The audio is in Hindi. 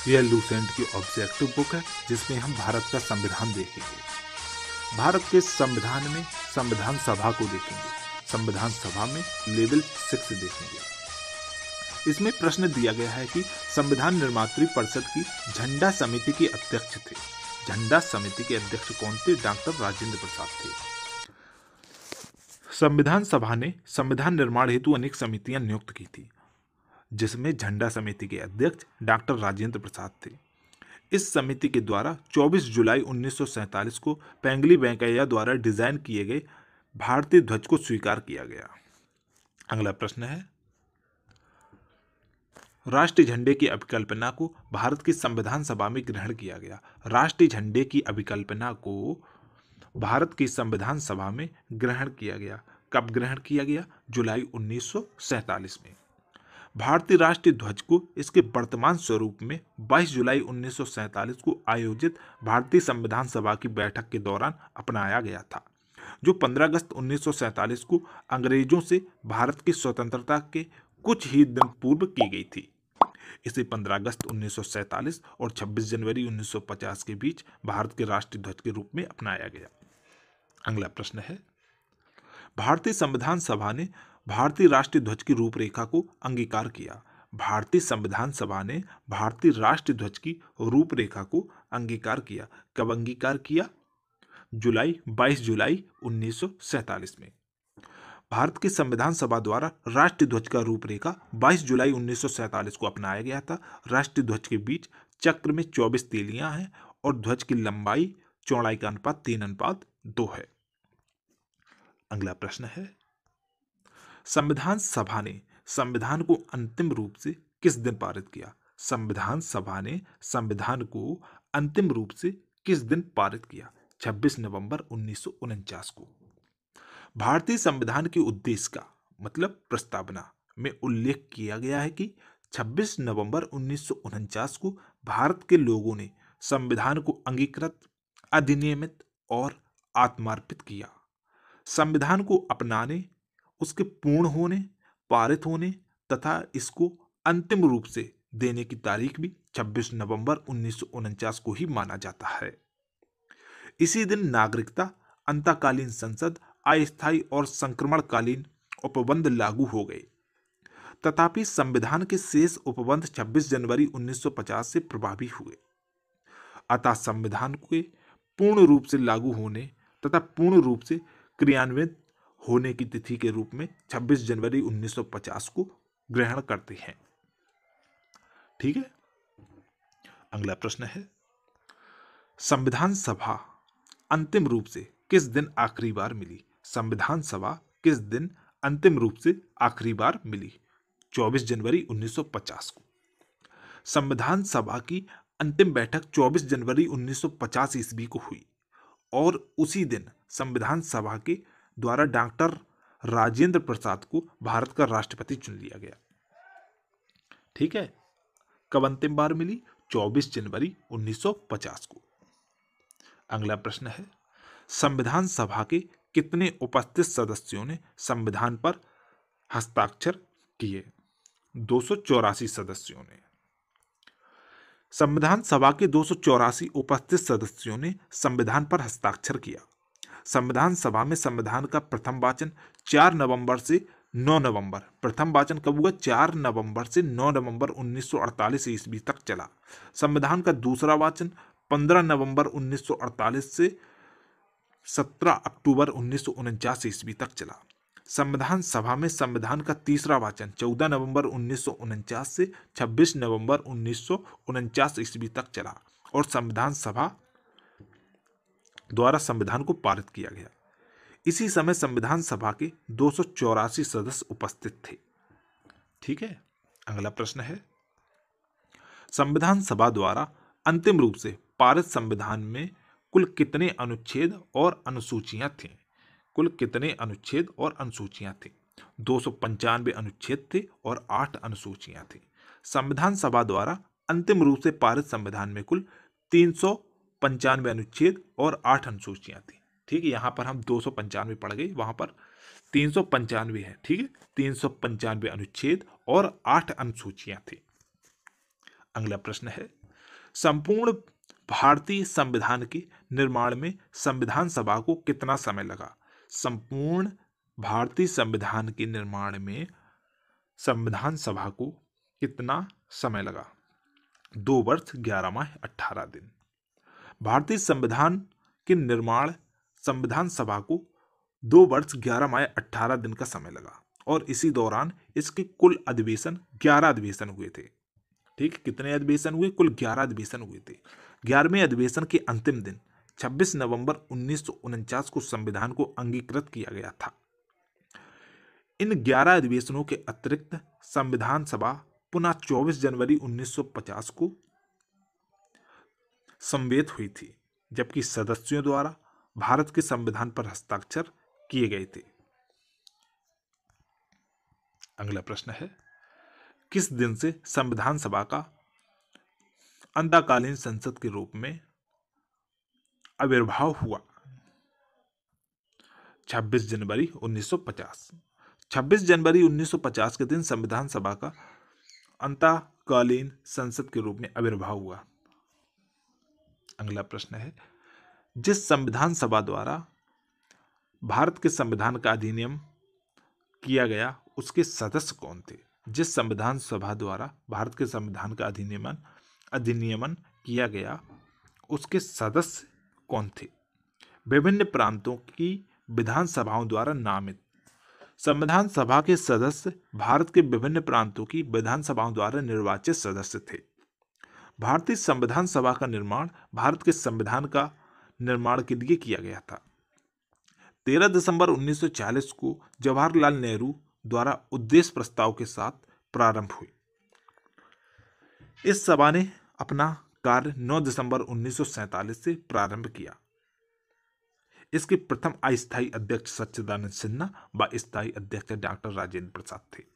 यह लूसेंट की ऑब्जेक्टिव बुक है जिसमें हम भारत का संविधान देखेंगे। भारत के संविधान में संविधान सभा को देखेंगे। संविधान सभा में लेवल 6 देखेंगे। इसमें प्रश्न दिया गया है कि संविधान निर्मात्री परिषद की झंडा समिति के अध्यक्ष थे। झंडा समिति के अध्यक्ष कौन थे? डॉक्टर राजेंद्र प्रसाद थे। संविधान सभा ने संविधान निर्माण हेतु अनेक समितियां नियुक्त की थी, जिसमें झंडा समिति के अध्यक्ष डॉक्टर राजेंद्र प्रसाद थे। इस समिति के द्वारा 24 जुलाई 1947 को पेंगली वेंकैया द्वारा डिजाइन किए गए भारतीय ध्वज को स्वीकार किया गया। अगला प्रश्न है, राष्ट्रीय झंडे की अभिकल्पना को भारत की संविधान सभा में ग्रहण किया गया। राष्ट्रीय झंडे की अभिकल्पना को भारत की संविधान सभा में ग्रहण किया गया। कब ग्रहण किया गया? जुलाई 1947 में। भारतीय राष्ट्रीय ध्वज को इसके वर्तमान स्वरूप में 22 जुलाई 1947 को आयोजित भारतीय संविधान सभा की बैठक के दौरान अपनाया गया था, जो 15 अगस्त 1947 को अंग्रेजों से भारत की स्वतंत्रता के कुछ ही दिन पूर्व की गई थी। इसे 15 अगस्त 1947 और 26 जनवरी 1950 के बीच भारत के राष्ट्रीय ध्वज के रूप में अपनाया गया। अगला प्रश्न है, भारतीय संविधान सभा ने भारतीय राष्ट्रीय ध्वज की रूपरेखा को अंगीकार किया। भारतीय संविधान सभा ने भारतीय राष्ट्रीय ध्वज की रूपरेखा को अंगीकार किया। कब अंगीकार किया? 22 जुलाई 1947 में। भारत की संविधान सभा द्वारा राष्ट्रीय ध्वज का रूपरेखा 22 जुलाई 1947 को अपनाया गया था। राष्ट्रीय ध्वज के बीच चक्र में 24 तीलियां हैं और ध्वज की लंबाई चौड़ाई का अनुपात 3:2 है। अगला प्रश्न है, संविधान सभा ने संविधान को अंतिम रूप से किस दिन पारित किया? संविधान सभा ने संविधान को अंतिम रूप से किस दिन पारित किया? 26 नवंबर 1949 को। भारतीय संविधान के उद्देश्य का मतलब प्रस्तावना में उल्लेख किया गया है कि 26 नवंबर 1949 को भारत के लोगों ने संविधान को अंगीकृत, अधिनियमित और आत्मार्पित किया। संविधान को अपनाने, उसके पूर्ण होने, पारित होने तथा इसको अंतिम रूप से देने की तारीख भी 26 नवंबर 1949 को ही माना जाता है। इसी दिन नागरिकता, अंतकालीन संसद, अस्थायी और संक्रमणकालीन उपबंध लागू हो गए। तथापि संविधान के शेष उपबंध 26 जनवरी 1950 से प्रभावी हुए। अतः संविधान के पूर्ण रूप से लागू होने तथा पूर्ण रूप से क्रियान्वित होने की तिथि के रूप में 26 जनवरी 1950 को ग्रहण करते हैं। ठीक है। अगला प्रश्न है, संविधान सभा अंतिम रूप से किस दिन आखिरी बार मिली? संविधान सभा किस दिन अंतिम रूप से आखिरी बार मिली? 24 जनवरी 1950 को। संविधान सभा की अंतिम बैठक 24 जनवरी 1950 ईस्वी को हुई और उसी दिन संविधान सभा के द्वारा डॉक्टर राजेंद्र प्रसाद को भारत का राष्ट्रपति चुन लिया गया। ठीक है। कब अंतिम बार मिली? 24 जनवरी 1950 को। अगला प्रश्न है, संविधान सभा के कितने उपस्थित सदस्यों ने संविधान पर हस्ताक्षर किए? 284 सदस्यों ने। संविधान सभा के 284 उपस्थित सदस्यों ने संविधान पर हस्ताक्षर किया। संविधान सभा में संविधान का प्रथम वाचन 4 नवंबर से 9 नवंबर, प्रथम वाचन कब हुआ? 4 नवंबर से 9 नवंबर 1948 ईस्वी तक चला। संविधान का दूसरा वाचन 15 नवंबर 1948 से 17 अक्टूबर 1949 ईस्वी तक चला। संविधान सभा में संविधान का तीसरा वाचन 14 नवंबर 1949 से 26 नवंबर 1949 ईस्वी तक चला और संविधान सभा द्वारा संविधान को पारित किया गया। इसी समय संविधान सभा के 284 सदस्य उपस्थित थे। ठीक है। अगला प्रश्न है, संविधान सभा द्वारा अंतिम रूप से पारित संविधान में कुल कितने अनुच्छेद और अनुसूचियां थीं? कुल कितने अनुच्छेद और अनुसूचियां थीं? 295 अनुच्छेद थे और 8 अनुसूचियां थीं। संविधान सभा द्वारा अंतिम रूप से पारित संविधान में कुल 395 अनुच्छेद और 8 अनुसूचियां थी। ठीक है। यहाँ पर हम 295 पढ़ गए, वहां पर 395 है। ठीक है। 395 अनुच्छेद और 8 अनुसूचियां थी। अगला प्रश्न है, संपूर्ण भारतीय संविधान के निर्माण में संविधान सभा को कितना समय लगा? संपूर्ण भारतीय संविधान के निर्माण में संविधान सभा को कितना समय लगा? 2 वर्ष 11 माह 18 दिन। भारतीय संविधान के निर्माण संविधान सभा को 2 वर्ष 11 माह 18 दिन का समय लगा और इसी दौरान इसके कुल अधिवेशन 11 अधिवेशन हुए थे। ठीक, कितने अधिवेशन हुए? कुल 11 अधिवेशन हुए थे। 11वें अधिवेशन के अंतिम दिन 26 नवंबर 1949 को संविधान को अंगीकृत किया गया था। इन 11 अधिवेशनों के अतिरिक्त संविधान सभा पुनः 24 जनवरी 1950 को समवेत हुई थी, जबकि सदस्यों द्वारा भारत के संविधान पर हस्ताक्षर किए गए थे। अगला प्रश्न है, किस दिन से संविधान सभा का अंतःकालीन संसद के रूप में आविर्भाव हुआ? 26 जनवरी 1950। 26 जनवरी 1950 के दिन संविधान सभा का अंतःकालीन संसद के रूप में आविर्भाव हुआ। अगला प्रश्न है, जिस संविधान सभा द्वारा भारत के संविधान का अधिनियम किया गया उसके सदस्य कौन थे? जिस संविधान सभा द्वारा भारत के संविधान का अधिनियमन किया गया उसके सदस्य कौन थे? विभिन्न प्रांतों की विधानसभाओं द्वारा नामित। संविधान सभा के सदस्य भारत के विभिन्न प्रांतों की विधानसभाओं द्वारा निर्वाचित सदस्य थे। भारतीय संविधान सभा का निर्माण भारत के संविधान का निर्माण के लिए किया गया था। 13 दिसंबर 1940 को जवाहरलाल नेहरू द्वारा उद्देश्य प्रस्ताव के साथ प्रारंभ हुई। इस सभा ने अपना कार्य 9 दिसंबर 1947 से प्रारंभ किया। इसके प्रथम अस्थायी अध्यक्ष सच्चिदानंद सिन्हा व स्थायी अध्यक्ष डॉक्टर राजेंद्र प्रसाद थे।